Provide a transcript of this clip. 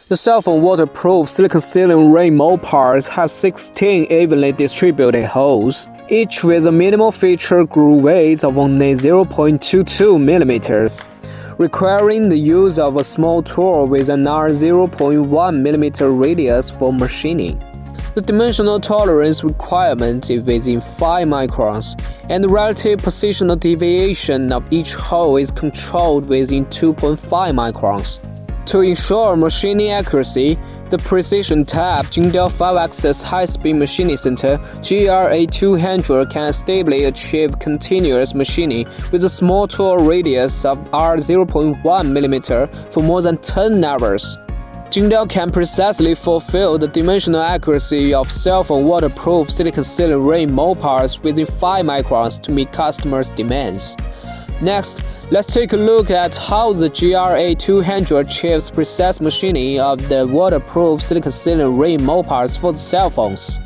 The Cellphone waterproof silicone sealing ring mold parts have 16 evenly distributed holes, each with a minimal feature groove weight of only 0.22 mm, requiring the use of a small tool with an R0.1 mm radius for machining. The dimensional tolerance requirement is within 5 microns, and the relative positional deviation of each hole is controlled within 2.5 microns. To ensure machining accuracy, the Precision Tab JINGDIAO 5-axis high-speed machining center GRA200 can stably achieve continuous machining with a small tool radius of R0.1 mm for more than 10 hours. JINGDIAO can precisely fulfill the dimensional accuracy of Cellphone waterproof silicone sealing ring mold parts within 5 microns to meet customers' demands. Next, let's take a look at how the GRA200 achieves precise machining of the waterproof silicone sealing ring mold parts for the cell phones.